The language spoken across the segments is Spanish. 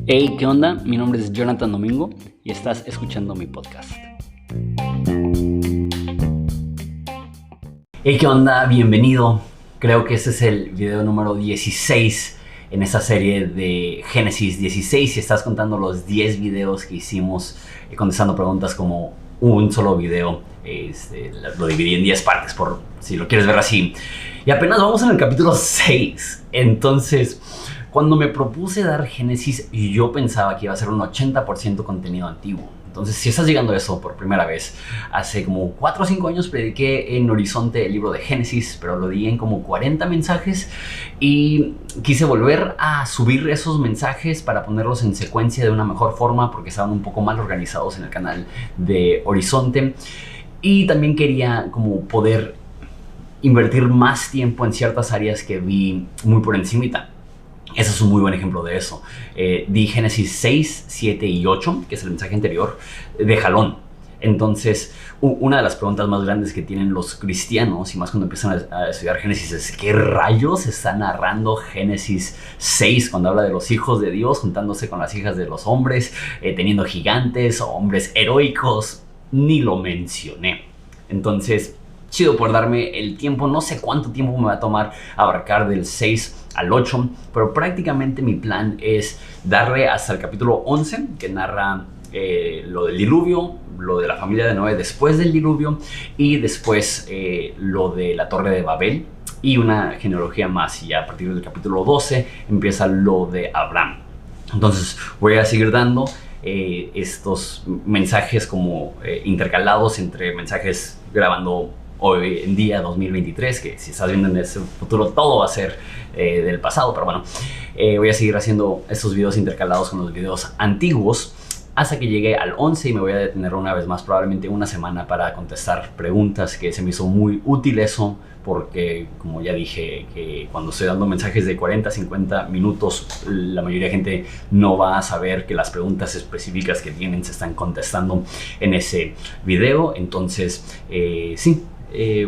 Hey, ¿qué onda? Mi nombre es Jonathan Domingo y estás escuchando mi podcast. Hey, ¿qué onda? Bienvenido. Creo que este es el video número 16 en esta serie de Génesis 16 y estás contando los 10 videos que hicimos contestando preguntas como un solo video. Lo dividí en 10 partes por si lo quieres ver así. Y apenas vamos en el capítulo 6. Entonces, cuando me propuse dar Génesis, yo pensaba que iba a ser un 80% contenido antiguo. Entonces, si estás llegando a eso por primera vez, hace como 4 o 5 años prediqué en Horizonte el libro de Génesis, pero lo di en como 40 mensajes y quise volver a subir esos mensajes para ponerlos en secuencia de una mejor forma porque estaban un poco mal organizados en el canal de Horizonte. Y también quería como poder invertir más tiempo en ciertas áreas que vi muy por encimita. Ese es un muy buen ejemplo de eso. Di Génesis 6, 7 y 8, que es el mensaje anterior, de jalón. Entonces, una de las preguntas más grandes que tienen los cristianos, y más cuando empiezan a estudiar Génesis, es ¿qué rayos está narrando Génesis 6 cuando habla de los hijos de Dios juntándose con las hijas de los hombres, teniendo gigantes o hombres heroicos? Ni lo mencioné. Entonces, chido por darme el tiempo. No sé cuánto tiempo me va a tomar abarcar del 6 al 8, pero prácticamente mi plan es darle hasta el capítulo 11, que narra lo del diluvio, lo de la familia de Noé después del diluvio y después lo de la Torre de Babel y una genealogía más. Y a partir del capítulo 12 empieza lo de Abraham. Entonces voy a seguir dando estos mensajes como intercalados entre mensajes grabando hoy en día 2023, que si estás viendo en ese futuro todo va a ser del pasado, pero bueno, voy a seguir haciendo estos videos intercalados con los videos antiguos hasta que llegue al 11 y me voy a detener una vez más, probablemente una semana, para contestar preguntas, que se me hizo muy útil eso, porque como ya dije, que cuando estoy dando mensajes de 40, 50 minutos, la mayoría de gente no va a saber que las preguntas específicas que tienen se están contestando en ese video. Entonces, sí,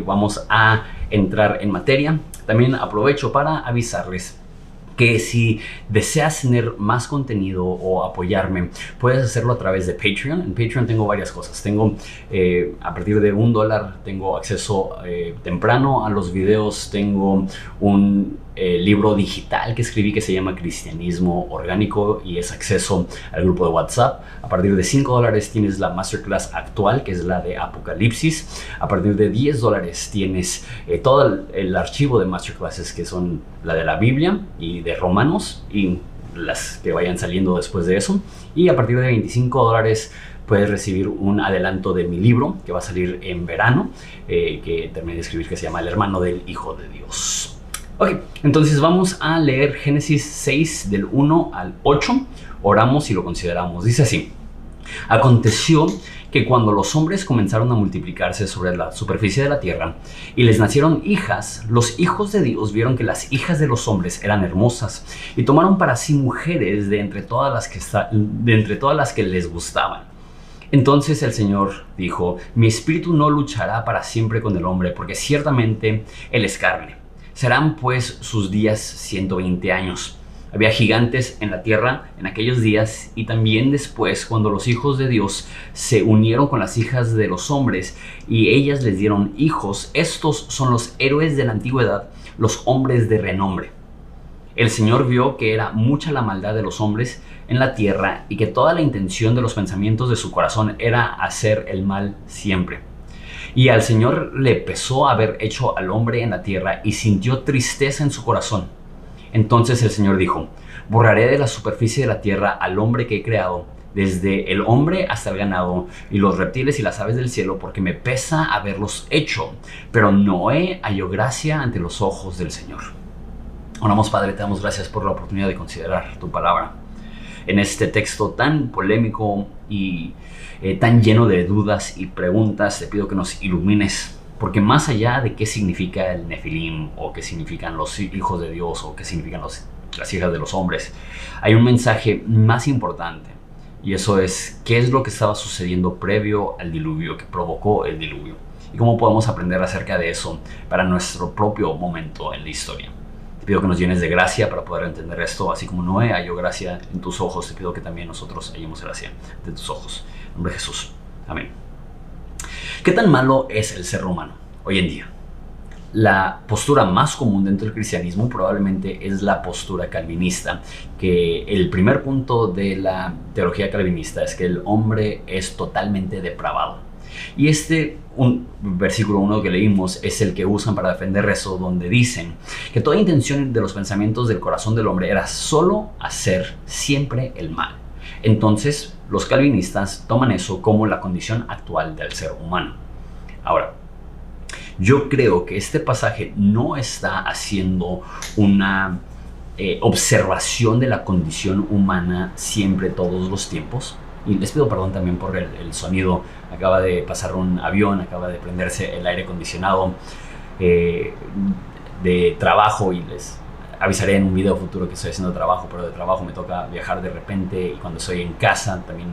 vamos a entrar en materia. También aprovecho para avisarles que si deseas tener más contenido o apoyarme, puedes hacerlo a través de Patreon. En Patreon tengo varias cosas. Tengo, a partir de $1, tengo acceso temprano a los videos. Tengo un libro digital que escribí que se llama Cristianismo Orgánico y es acceso al grupo de WhatsApp. A partir de $5 tienes la Masterclass actual, que es la de Apocalipsis. A partir de $10 tienes todo el archivo de Masterclasses, que son la de la Biblia y de Romanos y las que vayan saliendo después de eso. Y a partir de $25 puedes recibir un adelanto de mi libro que va a salir en verano, que terminé de escribir, que se llama El hermano del Hijo de Dios. Ok, entonces vamos a leer Génesis 6 del 1 al 8. Oramos y lo consideramos. Dice así: aconteció que cuando los hombres comenzaron a multiplicarse sobre la superficie de la tierra y les nacieron hijas, los hijos de Dios vieron que las hijas de los hombres eran hermosas y tomaron para sí mujeres de entre todas las que les gustaban. Entonces el Señor dijo: mi espíritu no luchará para siempre con el hombre, porque ciertamente él es carne. Serán pues sus días 120 años. Había gigantes en la tierra en aquellos días y también después, cuando los hijos de Dios se unieron con las hijas de los hombres y ellas les dieron hijos. Estos son los héroes de la antigüedad, los hombres de renombre. El Señor vio que era mucha la maldad de los hombres en la tierra y que toda la intención de los pensamientos de su corazón era hacer el mal siempre. Y al Señor le pesó haber hecho al hombre en la tierra y sintió tristeza en su corazón. Entonces el Señor dijo: borraré de la superficie de la tierra al hombre que he creado, desde el hombre hasta el ganado y los reptiles y las aves del cielo, porque me pesa haberlos hecho. Pero Noé halló gracia ante los ojos del Señor. Oramos. Padre, te damos gracias por la oportunidad de considerar tu palabra en este texto tan polémico y tan lleno de dudas y preguntas. Te pido que nos ilumines, porque más allá de qué significa el Nefilim, o qué significan los hijos de Dios, o qué significan las hijas de los hombres, hay un mensaje más importante, y eso es qué es lo que estaba sucediendo previo al diluvio, que provocó el diluvio, y cómo podemos aprender acerca de eso para nuestro propio momento en la historia. pido que nos llenes de gracia para poder entender esto, así como Noé halló gracia en tus ojos, te pido que también nosotros hallemos gracia de tus ojos. En nombre de Jesús. Amén. ¿Qué tan malo es el ser humano hoy en día? La postura más común dentro del cristianismo probablemente es la postura calvinista, que el primer punto de la teología calvinista es que el hombre es totalmente depravado. Y un versículo 1 que leímos es el que usan para defender eso, donde dicen que toda intención de los pensamientos del corazón del hombre era solo hacer siempre el mal. Entonces, los calvinistas toman eso como la condición actual del ser humano. Ahora, yo creo que este pasaje no está haciendo una observación de la condición humana siempre, todos los tiempos. Y les pido perdón también por el sonido. Acaba de pasar un avión, acaba de prenderse el aire acondicionado de trabajo, y les avisaré en un video futuro que estoy haciendo trabajo, pero de trabajo me toca viajar de repente, y cuando estoy en casa también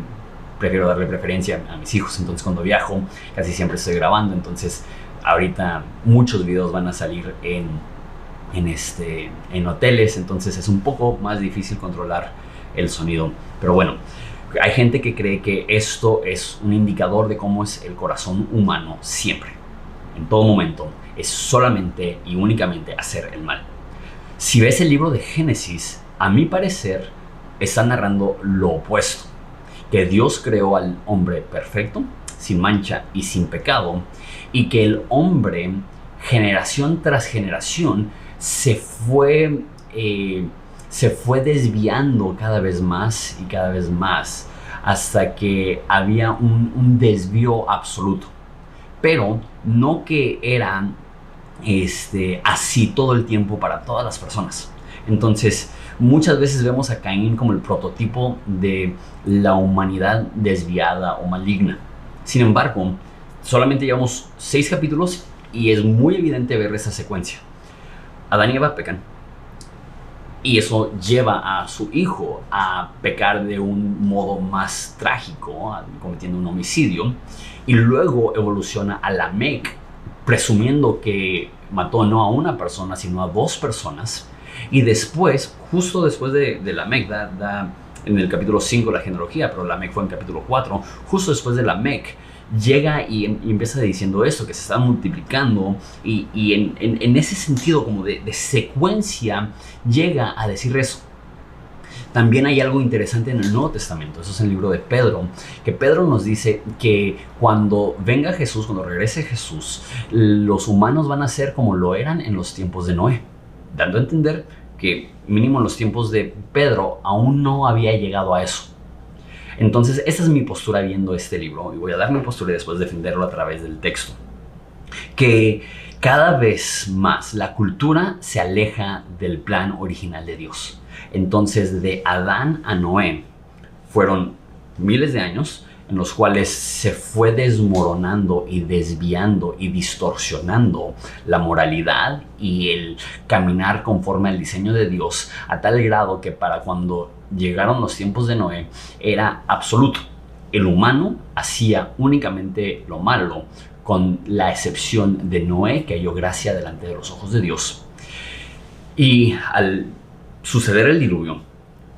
prefiero darle preferencia a mis hijos. Entonces cuando viajo casi siempre estoy grabando, entonces ahorita muchos videos van a salir en hoteles, entonces es un poco más difícil controlar el sonido. Pero bueno, hay gente que cree que esto es un indicador de cómo es el corazón humano siempre, en todo momento. Es solamente y únicamente hacer el mal. Si ves el libro de Génesis, a mi parecer, está narrando lo opuesto. Que Dios creó al hombre perfecto, sin mancha y sin pecado, y que el hombre, generación tras generación, se fue desviando cada vez más y cada vez más, hasta que había un desvío absoluto. Pero no que era así todo el tiempo para todas las personas. Entonces, muchas veces vemos a Caín como el prototipo de la humanidad desviada o maligna. Sin embargo, solamente llevamos 6 capítulos y es muy evidente ver esa secuencia. Adán y Eva pecan, y eso lleva a su hijo a pecar de un modo más trágico, cometiendo un homicidio, y luego evoluciona a Lamec, presumiendo que mató no a una persona, sino a 2 personas. Y después, justo después de Lamec, da en el capítulo 5 la genealogía, pero Lamec fue en capítulo 4, justo después de Lamec, llega y empieza diciendo esto, que se está multiplicando, y en ese sentido como de secuencia llega a decir eso. También hay algo interesante en el Nuevo Testamento, eso es en el libro de Pedro, que Pedro nos dice que cuando venga Jesús, cuando regrese Jesús, los humanos van a ser como lo eran en los tiempos de Noé, dando a entender que mínimo en los tiempos de Pedro aún no había llegado a eso. Entonces, esta es mi postura viendo este libro, y voy a dar mi postura y después defenderlo a través del texto. Que cada vez más la cultura se aleja del plan original de Dios. Entonces, de Adán a Noé fueron miles de años en los cuales se fue desmoronando y desviando y distorsionando la moralidad y el caminar conforme al diseño de Dios, a tal grado que para cuando llegaron los tiempos de Noé era absoluto. El humano hacía únicamente lo malo, con la excepción de Noé, que halló gracia delante de los ojos de Dios. Y al suceder el diluvio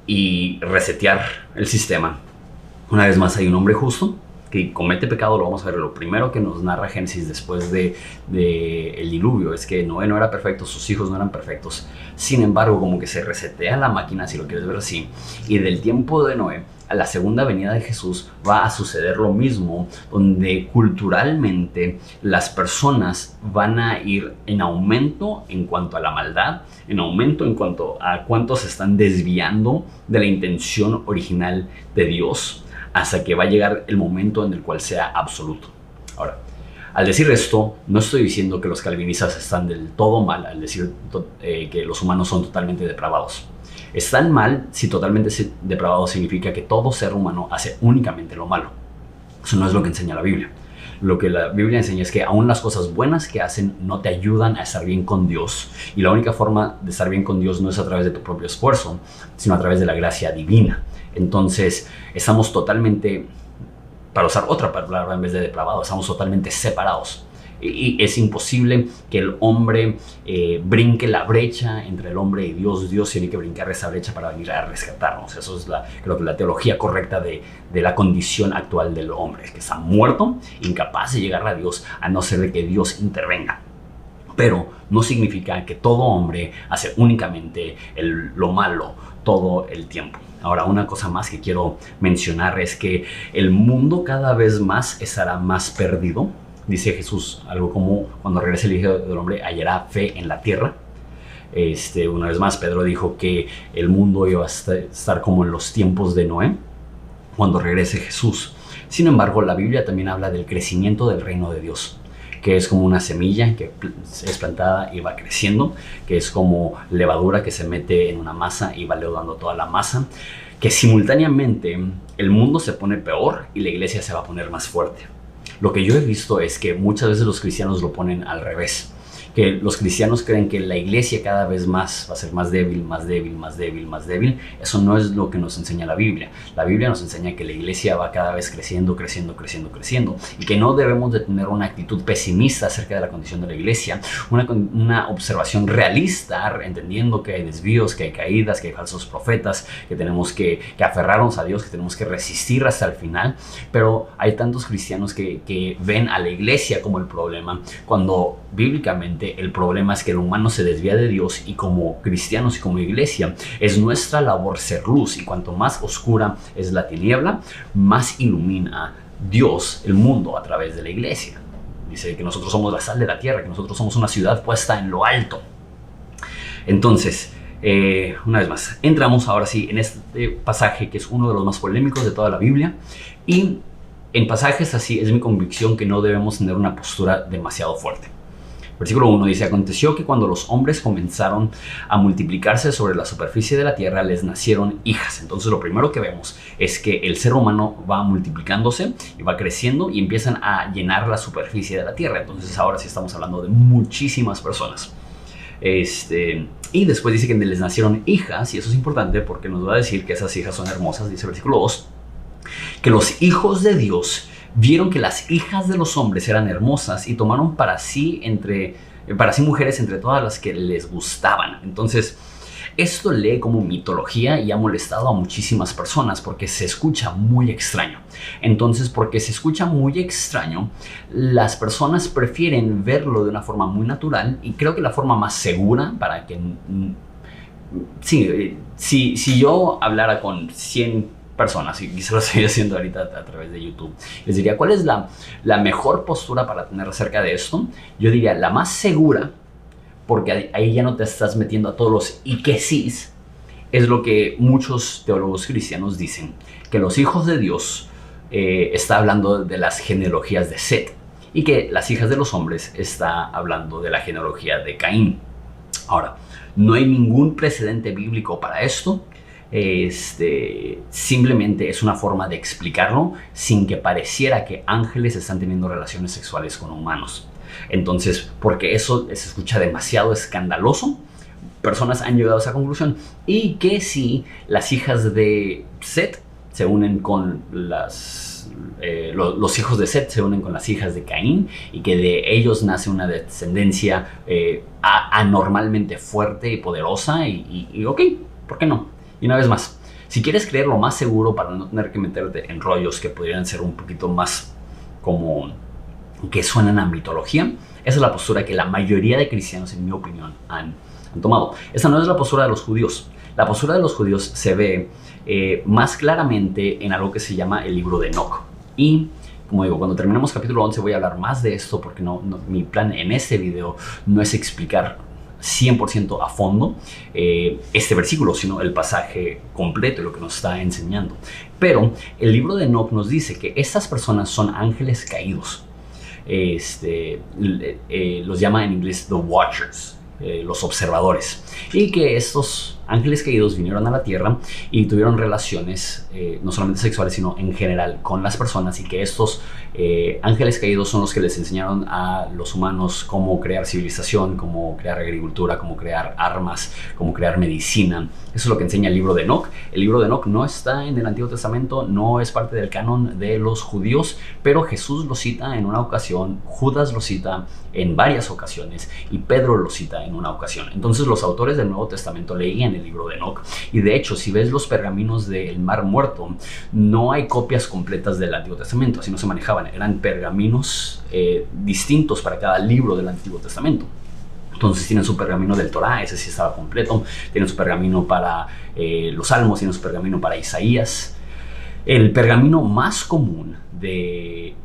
y resetear el sistema, una vez más hay un hombre justo que comete pecado. Lo vamos a ver. Lo primero que nos narra Génesis después de el diluvio es que Noé no era perfecto, sus hijos no eran perfectos. Sin embargo, como que se resetea la máquina, si lo quieres ver así, y del tiempo de Noé a la segunda venida de Jesús va a suceder lo mismo, donde culturalmente las personas van a ir en aumento en cuanto a la maldad, en aumento en cuanto a cuántos se están desviando de la intención original de Dios, hasta que va a llegar el momento en el cual sea absoluto. Ahora, al decir esto, no estoy diciendo que los calvinistas están del todo mal al decir que los humanos son totalmente depravados. Están mal si totalmente depravados significa que todo ser humano hace únicamente lo malo. Eso no es lo que enseña la Biblia. Lo que la Biblia enseña es que aún las cosas buenas que hacen no te ayudan a estar bien con Dios. Y la única forma de estar bien con Dios no es a través de tu propio esfuerzo, sino a través de la gracia divina. Entonces, estamos totalmente, para usar otra palabra en vez de depravado, estamos totalmente separados. Y es imposible que el hombre brinque la brecha entre el hombre y Dios. Dios tiene que brincar esa brecha para venir a rescatarnos. Eso es creo que la teología correcta de la condición actual del hombre, que está muerto, incapaz de llegar a Dios, a no ser de que Dios intervenga. Pero no significa que todo hombre hace únicamente lo malo todo el tiempo. Ahora, una cosa más que quiero mencionar es que el mundo cada vez más estará más perdido. Dice Jesús algo como: cuando regrese el Hijo del Hombre hallará fe en la tierra. Una vez más, Pedro dijo que el mundo iba a estar como en los tiempos de Noé cuando regrese Jesús. Sin embargo, la Biblia también habla del crecimiento del reino de Dios, que es como una semilla que es plantada y va creciendo, que es como levadura que se mete en una masa y va leudando toda la masa, que simultáneamente el mundo se pone peor y la iglesia se va a poner más fuerte. Lo que yo he visto es que muchas veces los cristianos lo ponen al revés, que los cristianos creen que la iglesia cada vez más va a ser más débil, más débil, más débil, más débil. Eso no es lo que nos enseña la Biblia. La Biblia nos enseña que la iglesia va cada vez creciendo, creciendo, creciendo, creciendo, y que no debemos de tener una actitud pesimista acerca de la condición de la iglesia, una observación realista, entendiendo que hay desvíos, que hay caídas, que hay falsos profetas, que tenemos que aferrarnos a Dios, que tenemos que resistir hasta el final. Pero hay tantos cristianos que ven a la iglesia como el problema, cuando bíblicamente el problema es que el humano se desvía de Dios, y como cristianos y como iglesia es nuestra labor ser luz, y cuanto más oscura es la tiniebla, más ilumina Dios el mundo a través de la iglesia. Dice que nosotros somos la sal de la tierra, que nosotros somos una ciudad puesta en lo alto. Entonces, una vez más, entramos ahora sí en este pasaje que es uno de los más polémicos de toda la Biblia, y en pasajes así es mi convicción que no debemos tener una postura demasiado fuerte. Versículo 1 dice: aconteció que cuando los hombres comenzaron a multiplicarse sobre la superficie de la tierra, les nacieron hijas. Entonces lo primero que vemos es que el ser humano va multiplicándose y va creciendo y empiezan a llenar la superficie de la tierra. Entonces ahora sí estamos hablando de muchísimas personas. Y después dice que les nacieron hijas, y eso es importante porque nos va a decir que esas hijas son hermosas. Dice el versículo 2 que los hijos de Dios vieron que las hijas de los hombres eran hermosas y tomaron para sí mujeres entre todas las que les gustaban. Entonces, esto lee como mitología y ha molestado a muchísimas personas porque se escucha muy extraño. Entonces, porque se escucha muy extraño, las personas prefieren verlo de una forma muy natural, y creo que la forma más segura para que... Sí, si yo hablara con 100 personas, y se lo estoy haciendo ahorita a través de YouTube, les diría cuál es la mejor postura para tener acerca de esto. Yo diría la más segura, porque ahí ya no te estás metiendo a todos los y que sí, es lo que muchos teólogos cristianos dicen, que los hijos de Dios está hablando de las genealogías de Set, y que las hijas de los hombres está hablando de la genealogía de Caín. Ahora, no hay ningún precedente bíblico para esto. Simplemente es una forma de explicarlo sin que pareciera que ángeles están teniendo relaciones sexuales con humanos. Entonces, porque eso se escucha demasiado escandaloso, personas han llegado a esa conclusión. Y que si las hijas de Set se unen con los hijos de Set se unen con las hijas de Caín, y que de ellos nace una descendencia anormalmente fuerte y poderosa, y ok, ¿por qué no? Y una vez más, si quieres creer lo más seguro para no tener que meterte en rollos que podrían ser un poquito más como que suenan a mitología, esa es la postura que la mayoría de cristianos, en mi opinión, han tomado. Esa no es la postura de los judíos. La postura de los judíos se ve más claramente en algo que se llama el libro de Enoc. Y como digo, cuando terminemos capítulo 11 voy a hablar más de esto, porque mi plan en este video no es explicar 100% a fondo este versículo, sino el pasaje completo y lo que nos está enseñando. Pero el libro de Enoc nos dice que estas personas son ángeles caídos. Los llama en inglés the watchers, los observadores, y que estos ángeles caídos vinieron a la tierra y tuvieron relaciones, no solamente sexuales, sino en general con las personas, y que estos ángeles caídos son los que les enseñaron a los humanos cómo crear civilización, cómo crear agricultura, cómo crear armas, cómo crear medicina. Eso es lo que enseña el libro de Enoc. El libro de Enoc no está en el Antiguo Testamento, no es parte del canon de los judíos, pero Jesús lo cita en una ocasión, Judas lo cita en varias ocasiones y Pedro lo cita en una ocasión. Entonces los autores del Nuevo Testamento leían el libro de Enoc, y de hecho si ves los pergaminos del Mar Muerto, no hay copias completas del Antiguo Testamento, así no se manejaban, eran pergaminos distintos para cada libro del Antiguo Testamento. Entonces tienen su pergamino del Torá, ese sí estaba completo, tienen su pergamino para los Salmos, tienen su pergamino para Isaías. El pergamino más común de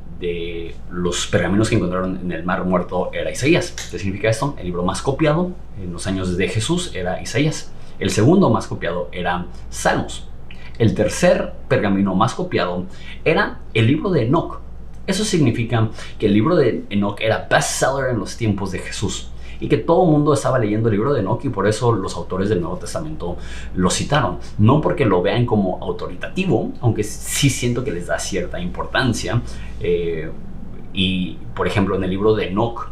los pergaminos que encontraron en el Mar Muerto era Isaías. ¿Qué significa esto? El libro más copiado en los años de Jesús era Isaías. El segundo más copiado era Salmos. El tercer pergamino más copiado era el libro de Enoc. Eso significa que el libro de Enoc era bestseller en los tiempos de Jesús, y que todo el mundo estaba leyendo el libro de Enoc, y por eso los autores del Nuevo Testamento lo citaron. No porque lo vean como autoritativo, aunque sí siento que les da cierta importancia. Y, por ejemplo, en el libro de Enoc,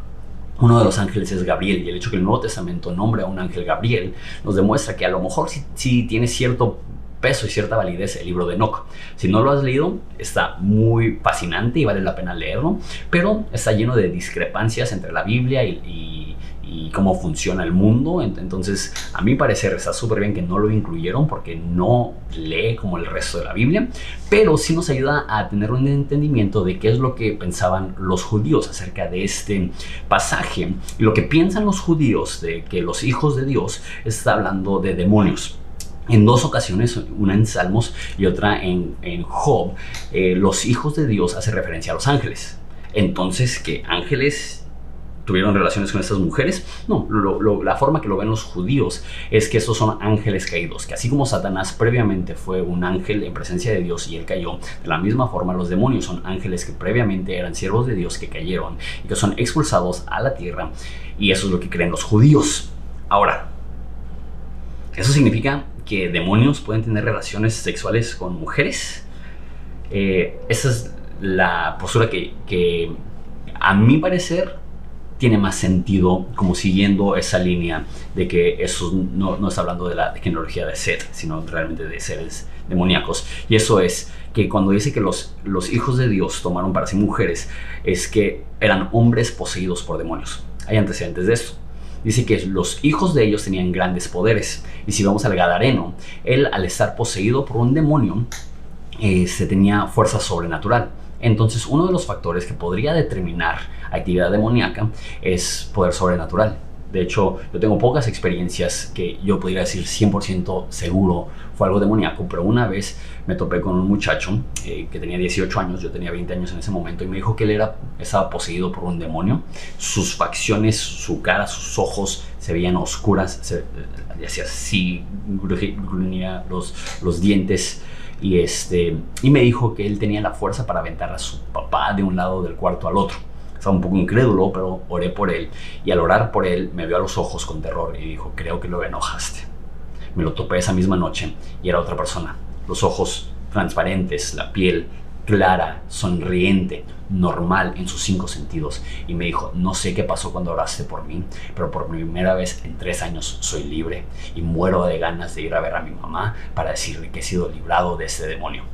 uno de los ángeles es Gabriel, y el hecho que el Nuevo Testamento nombre a un ángel Gabriel nos demuestra que a lo mejor sí tiene cierto peso y cierta validez el libro de Enoc. Si no lo has leído, está muy fascinante y vale la pena leerlo, pero está lleno de discrepancias entre la Biblia y cómo funciona el mundo. Entonces, a mi parecer está súper bien que no lo incluyeron, porque no lee como el resto de la Biblia, pero sí nos ayuda a tener un entendimiento de qué es lo que pensaban los judíos acerca de este pasaje. Y lo que piensan los judíos de que los hijos de Dios está hablando de demonios. En dos ocasiones, una en Salmos y otra en Job, los hijos de Dios hace referencia a los ángeles. Entonces, ¿qué ángeles tuvieron relaciones con estas mujeres? No, la forma que lo ven los judíos es que estos son ángeles caídos, que así como Satanás previamente fue un ángel en presencia de Dios y él cayó, de la misma forma los demonios son ángeles que previamente eran siervos de Dios, que cayeron y que son expulsados a la tierra, y eso es lo que creen los judíos. Ahora, ¿eso significa que demonios pueden tener relaciones sexuales con mujeres? Esa es la postura que a mi parecer tiene más sentido, como siguiendo esa línea de que eso no está hablando de la genealogía de Set, sino realmente de seres demoníacos. Y eso es que cuando dice que los hijos de Dios tomaron para sí mujeres, es que eran hombres poseídos por demonios. Hay antecedentes de esto. Dice que los hijos de ellos tenían grandes poderes. Y si vamos al Gadareno, él, al estar poseído por un demonio, tenía fuerza sobrenatural. Entonces, uno de los factores que podría determinar actividad demoníaca es poder sobrenatural. De hecho, yo tengo pocas experiencias que yo podría decir 100% seguro fue algo demoníaco, pero una vez me topé con un muchacho que tenía 18 años, yo tenía 20 años en ese momento, y me dijo que él estaba poseído por un demonio. Sus facciones, su cara, sus ojos se veían oscuras, hacía así, gruñía los dientes. Y me dijo que él tenía la fuerza para aventar a su papá de un lado del cuarto al otro. Estaba un poco incrédulo, pero oré por él. Y al orar por él, me vio a los ojos con terror y dijo: creo que lo enojaste. Me lo topé esa misma noche y era otra persona. Los ojos transparentes, la piel clara, sonriente, normal en sus 5 sentidos. Y me dijo: no sé qué pasó cuando oraste por mí, pero por primera vez en 3 años soy libre y muero de ganas de ir a ver a mi mamá para decirle que he sido librado de este demonio.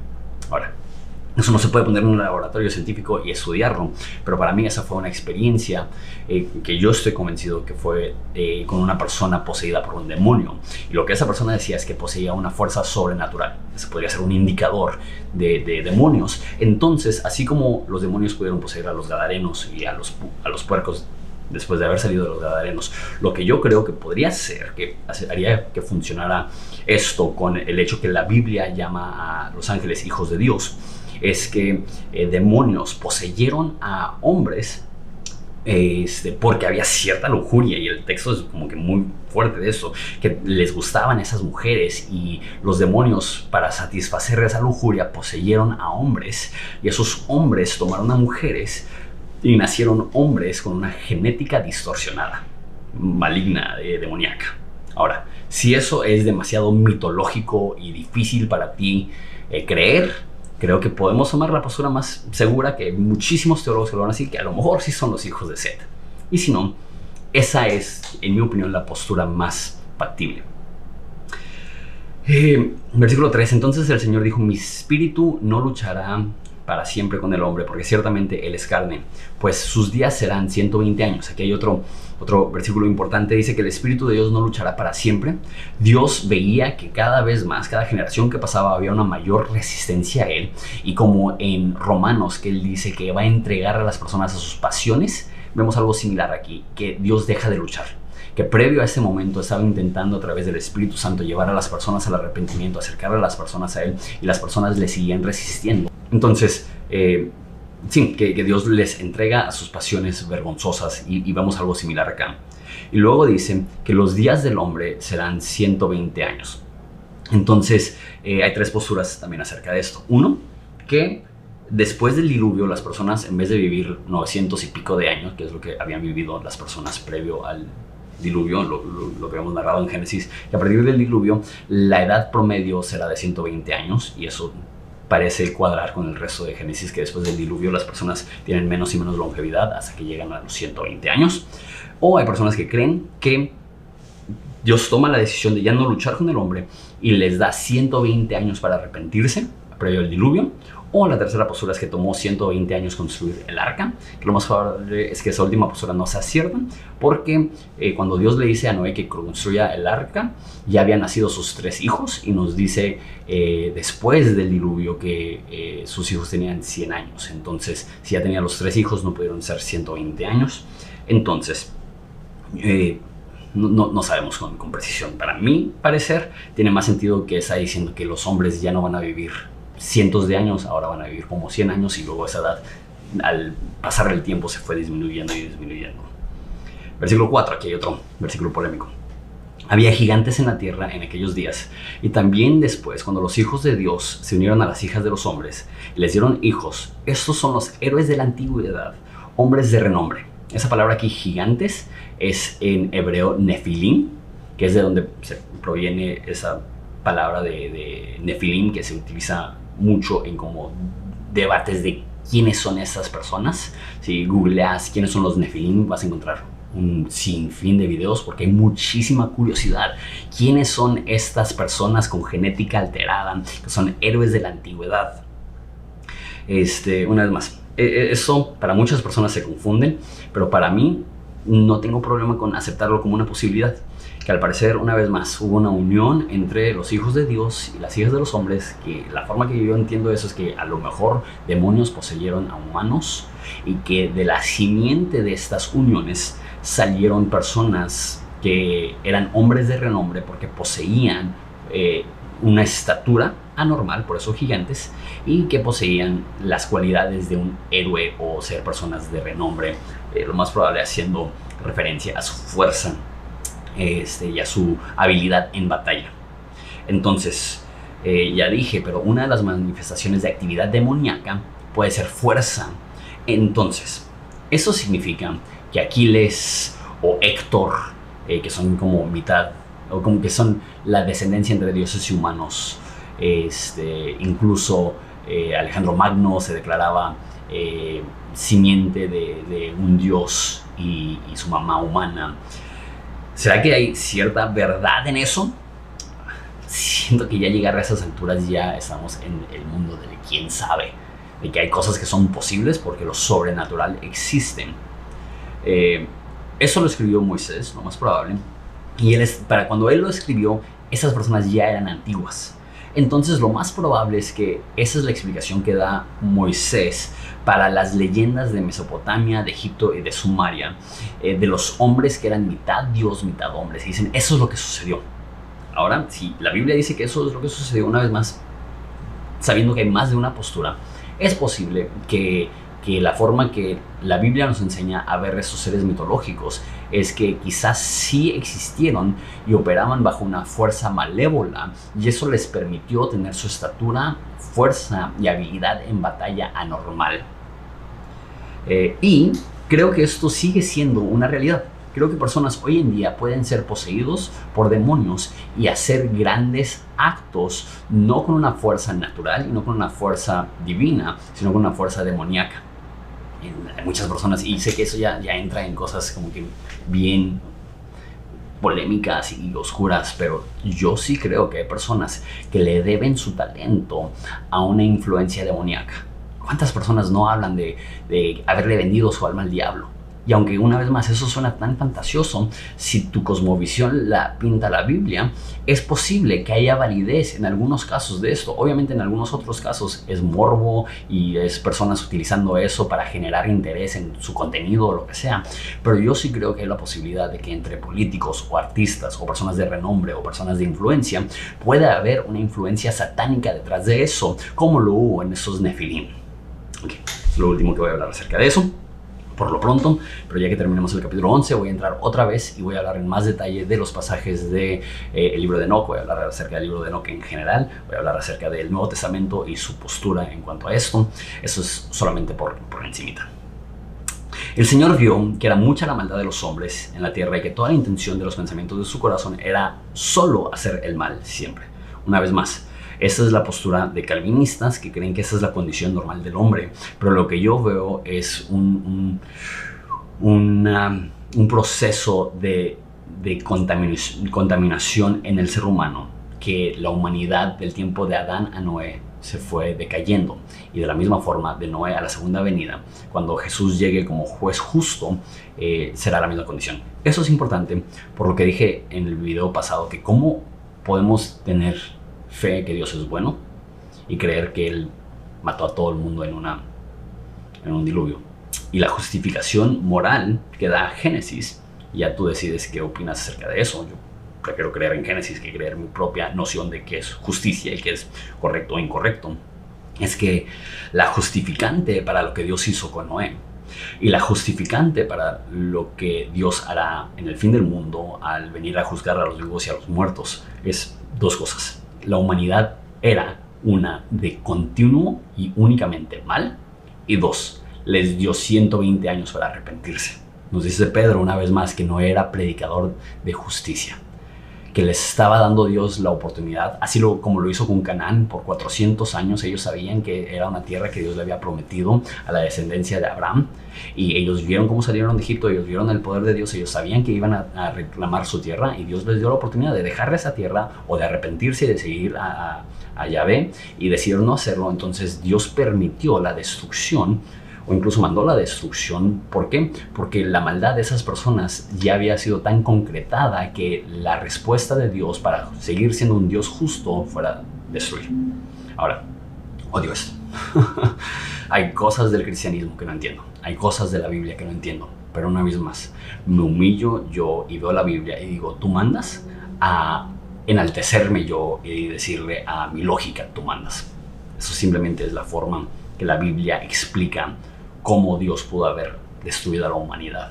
Ahora, eso no se puede poner en un laboratorio científico y estudiarlo, pero para mí esa fue una experiencia que yo estoy convencido que fue con una persona poseída por un demonio. Y lo que esa persona decía es que poseía una fuerza sobrenatural. Ese podría ser un indicador de demonios. Entonces, así como los demonios pudieron poseer a los gadarenos y a los puercos después de haber salido de los gadarenos, lo que yo creo que podría ser, que haría que funcionara esto con el hecho que la Biblia llama a los ángeles hijos de Dios, es que demonios poseyeron a hombres porque había cierta lujuria, y el texto es como que muy fuerte de eso, que les gustaban esas mujeres, y los demonios, para satisfacer esa lujuria, poseyeron a hombres, y esos hombres tomaron a mujeres y nacieron hombres con una genética distorsionada, maligna, demoníaca. Ahora, si eso es demasiado mitológico y difícil para ti creer, creo que podemos tomar la postura más segura, que muchísimos teólogos que lo van a decir, que a lo mejor sí son los hijos de Set. Y si no, esa es, en mi opinión, la postura más factible. Versículo 3. Entonces el Señor dijo: mi espíritu no luchará para siempre con el hombre, porque ciertamente él es carne, pues sus días serán 120 años. Aquí hay otro versículo importante, dice que el Espíritu de Dios no luchará para siempre. Dios veía que cada vez más, cada generación que pasaba, había una mayor resistencia a él, y como en Romanos, que él dice que va a entregar a las personas a sus pasiones, vemos algo similar aquí, que Dios deja de luchar, que previo a ese momento estaba intentando a través del Espíritu Santo llevar a las personas al arrepentimiento, acercar a las personas a él, y las personas le seguían resistiendo. Entonces, sí, que Dios les entrega a sus pasiones vergonzosas, y vemos algo similar acá. Y luego dice que los días del hombre serán 120 años. Entonces, hay tres posturas también acerca de esto. Uno, que después del diluvio las personas, en vez de vivir 900 y pico de años, que es lo que habían vivido las personas previo al diluvio, lo que hemos narrado en Génesis, que a partir del diluvio la edad promedio será de 120 años, y eso parece cuadrar con el resto de Génesis, que después del diluvio las personas tienen menos y menos longevidad hasta que llegan a los 120 años. O hay personas que creen que Dios toma la decisión de ya no luchar con el hombre y les da 120 años para arrepentirse previo al diluvio. O la tercera postura es que tomó 120 años construir el arca, que lo más probable es que esa última postura no sea cierta, porque cuando Dios le dice a Noé que construya el arca, ya habían nacido sus 3 hijos, y nos dice después del diluvio que sus hijos tenían 100 años. Entonces, si ya tenía los 3 hijos, no pudieron ser 120 años. Entonces, no sabemos con precisión. Para mi parecer, tiene más sentido que está diciendo que los hombres ya no van a vivir cientos de años, ahora van a vivir como 100 años, y luego esa edad, al pasar el tiempo, se fue disminuyendo y disminuyendo. Versículo 4, aquí hay otro versículo polémico. Había gigantes en la tierra en aquellos días, y también después, cuando los hijos de Dios se unieron a las hijas de los hombres y les dieron hijos. Estos son los héroes de la antigüedad, hombres de renombre. Esa palabra aquí, gigantes, es en hebreo nefilim, que es de donde se proviene esa palabra de nefilim, que se utiliza mucho en como debates de quiénes son estas personas. Si googleas quiénes son los nefilim, vas a encontrar un sinfín de videos, porque hay muchísima curiosidad. ¿Quiénes son estas personas con genética alterada, que son héroes de la antigüedad? Una vez más, eso para muchas personas se confunden, pero para mí no tengo problema con aceptarlo como una posibilidad. Que al parecer, una vez más, hubo una unión entre los hijos de Dios y las hijas de los hombres, que la forma que yo entiendo eso es que a lo mejor demonios poseyeron a humanos, y que de la simiente de estas uniones salieron personas que eran hombres de renombre porque poseían una estatura anormal, por eso gigantes, y que poseían las cualidades de un héroe o ser personas de renombre, lo más probable haciendo referencia a su fuerza y a su habilidad en batalla. Entonces, ya dije, pero una de las manifestaciones de actividad demoníaca puede ser fuerza. Entonces, eso significa que Aquiles o Héctor, que son como mitad, o como que son la descendencia entre dioses y humanos, incluso Alejandro Magno se declaraba simiente de un dios y su mamá humana. ¿Será que hay cierta verdad en eso? Siento que ya llegar a esas alturas ya estamos en el mundo del quién sabe, de que hay cosas que son posibles porque lo sobrenatural existen. Eso lo escribió Moisés, lo más probable, y para cuando él lo escribió, esas personas ya eran antiguas. Entonces lo más probable es que esa es la explicación que da Moisés para las leyendas de Mesopotamia, de Egipto y de Sumeria, de los hombres que eran mitad Dios, mitad hombres, y dicen, eso es lo que sucedió. Ahora, si la Biblia dice que eso es lo que sucedió, una vez más, sabiendo que hay más de una postura, es posible que la forma que la Biblia nos enseña a ver estos seres mitológicos es que quizás sí existieron y operaban bajo una fuerza malévola, y eso les permitió tener su estatura, fuerza y habilidad en batalla anormal. Y creo que esto sigue siendo una realidad. Creo que personas hoy en día pueden ser poseídos por demonios y hacer grandes actos, no con una fuerza natural y no con una fuerza divina, sino con una fuerza demoníaca. Hay muchas personas, y sé que eso ya entra en cosas como que bien polémicas y oscuras, pero yo sí creo que hay personas que le deben su talento a una influencia demoníaca. ¿Cuántas personas no hablan de haberle vendido su alma al diablo? Y aunque una vez más eso suena tan fantasioso, si tu cosmovisión la pinta la Biblia, es posible que haya validez en algunos casos de esto. Obviamente en algunos otros casos es morbo y es personas utilizando eso para generar interés en su contenido o lo que sea. Pero yo sí creo que hay la posibilidad de que entre políticos o artistas o personas de renombre o personas de influencia pueda haber una influencia satánica detrás de eso, como lo hubo en esos Nefilim. Okay. Es lo último que voy a hablar acerca de eso por lo pronto, pero ya que terminemos el capítulo 11 voy a entrar otra vez y voy a hablar en más detalle de los pasajes del libro de Enoc. Voy a hablar acerca del libro de Enoc en general, voy a hablar acerca del Nuevo Testamento y su postura en cuanto a esto. Eso es solamente por encimita. El Señor vio que era mucha la maldad de los hombres en la tierra y que toda la intención de los pensamientos de su corazón era solo hacer el mal siempre. Una vez más, esta es la postura de calvinistas que creen que esa es la condición normal del hombre, pero lo que yo veo es un proceso de contaminación en el ser humano, que la humanidad del tiempo de Adán a Noé se fue decayendo, y de la misma forma de Noé a la segunda venida, cuando Jesús llegue como juez justo, será la misma condición. Eso es importante por lo que dije en el video pasado, que cómo podemos tener fe que Dios es bueno y creer que Él mató a todo el mundo en un diluvio. Y la justificación moral que da Génesis, ya tú decides qué opinas acerca de eso. Yo prefiero creer en Génesis que creer mi propia noción de qué es justicia y qué es correcto o incorrecto. Es que la justificante para lo que Dios hizo con Noé y la justificante para lo que Dios hará en el fin del mundo al venir a juzgar a los vivos y a los muertos es dos cosas. La humanidad era una de continuo y únicamente mal, y dos, les dio 120 años para arrepentirse. Nos dice Pedro una vez más que no era predicador de justicia, que les estaba dando Dios la oportunidad, así como lo hizo con Canaán por 400 años. Ellos sabían que era una tierra que Dios le había prometido a la descendencia de Abraham, y ellos vieron cómo salieron de Egipto, ellos vieron el poder de Dios, ellos sabían que iban a reclamar su tierra, y Dios les dio la oportunidad de dejar esa tierra o de arrepentirse y de seguir a Yahvé, y decidieron no hacerlo. Entonces Dios permitió la destrucción, o incluso mandó la destrucción. ¿Por qué? Porque la maldad de esas personas ya había sido tan concretada que la respuesta de Dios para seguir siendo un Dios justo fuera destruir. Ahora, odio esto. Hay cosas del cristianismo que no entiendo, hay cosas de la Biblia que no entiendo, pero una vez más, me humillo yo y veo la Biblia y digo, tú mandas a enaltecerme yo y decirle a mi lógica, tú mandas. Eso simplemente es la forma que la Biblia explica cómo Dios pudo haber destruido a la humanidad.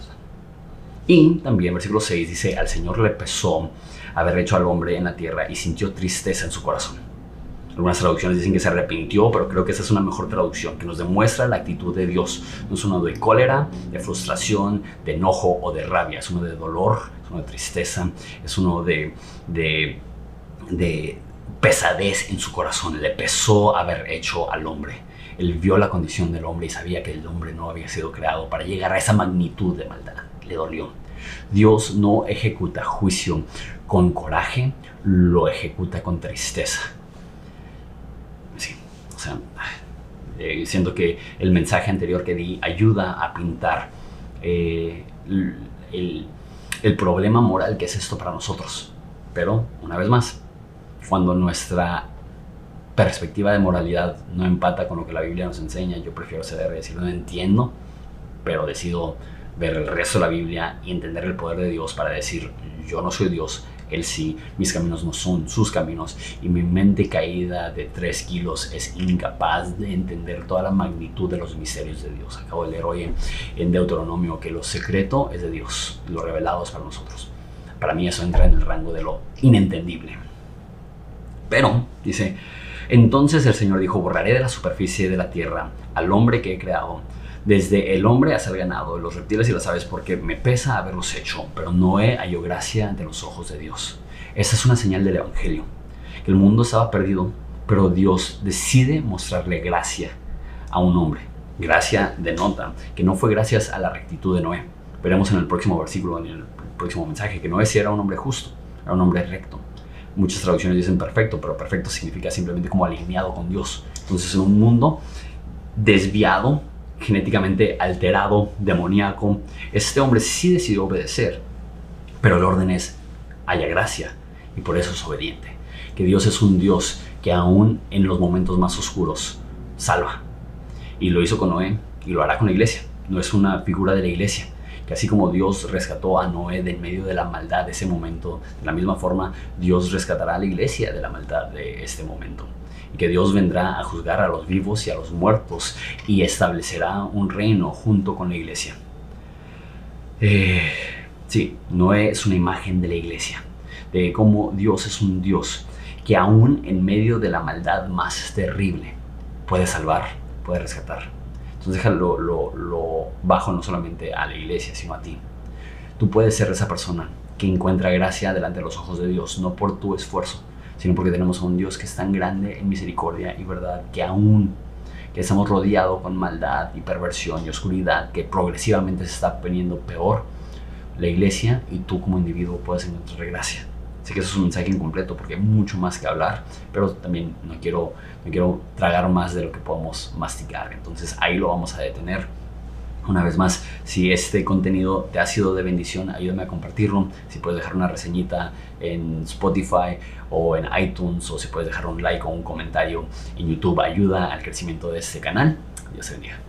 Y también versículo 6 dice, al Señor le pesó haber hecho al hombre en la tierra y sintió tristeza en su corazón. Algunas traducciones dicen que se arrepintió, pero creo que esa es una mejor traducción, que nos demuestra la actitud de Dios. No es uno de cólera, de frustración, de enojo o de rabia, es uno de dolor, es uno de tristeza, es uno de pesadez en su corazón. Le pesó haber hecho al hombre. Él vio la condición del hombre y sabía que el hombre no había sido creado para llegar a esa magnitud de maldad. Le dolió. Dios no ejecuta juicio con coraje, lo ejecuta con tristeza. Sí, o sea, siento que el mensaje anterior que di ayuda a pintar el problema moral que es esto para nosotros. Pero, una vez más, cuando nuestra perspectiva de moralidad no empata con lo que la Biblia nos enseña, yo prefiero ceder y decir, no entiendo, pero decido ver el resto de la Biblia y entender el poder de Dios para decir, yo no soy Dios, Él sí, mis caminos no son sus caminos, y mi mente caída de 3 kilos es incapaz de entender toda la magnitud de los misterios de Dios. Acabo de leer hoy en Deuteronomio que lo secreto es de Dios, lo revelado es para nosotros. Para mí eso entra en el rango de lo inentendible. Pero, dice, entonces el Señor dijo, borraré de la superficie de la tierra al hombre que he creado, desde el hombre hasta el ganado, los reptiles y las aves, porque me pesa haberlos hecho, pero Noé halló gracia ante los ojos de Dios. Esa es una señal del Evangelio, que el mundo estaba perdido, pero Dios decide mostrarle gracia a un hombre. Gracia denota que no fue gracias a la rectitud de Noé. Veremos en el próximo versículo, en el próximo mensaje, que Noé sí era un hombre justo, era un hombre recto. Muchas traducciones dicen perfecto, pero perfecto significa simplemente como alineado con Dios. Entonces, en un mundo desviado, genéticamente alterado, demoníaco, este hombre sí decidió obedecer, pero el orden es: haya gracia, y por eso es obediente. Que Dios es un Dios que aún en los momentos más oscuros salva, y lo hizo con Noé y lo hará con la iglesia. No es una figura de la iglesia, que así como Dios rescató a Noé de en medio de la maldad de ese momento, de la misma forma Dios rescatará a la iglesia de la maldad de este momento. Y que Dios vendrá a juzgar a los vivos y a los muertos y establecerá un reino junto con la iglesia. Sí, Noé es una imagen de la iglesia, de cómo Dios es un Dios que aún en medio de la maldad más terrible puede salvar, puede rescatar. Entonces déjalo lo bajo no solamente a la iglesia, sino a ti. Tú puedes ser esa persona que encuentra gracia delante de los ojos de Dios, no por tu esfuerzo, sino porque tenemos a un Dios que es tan grande en misericordia y verdad, que aún que estamos rodeados con maldad y perversión y oscuridad, que progresivamente se está poniendo peor, la iglesia y tú como individuo puedes encontrar gracia. Sé que eso es un mensaje incompleto porque hay mucho más que hablar, pero también no quiero tragar más de lo que podemos masticar. Entonces ahí lo vamos a detener. Una vez más, si este contenido te ha sido de bendición, ayúdame a compartirlo. Si puedes dejar una reseñita en Spotify o en iTunes, o si puedes dejar un like o un comentario en YouTube, ayuda al crecimiento de este canal. Dios te bendiga.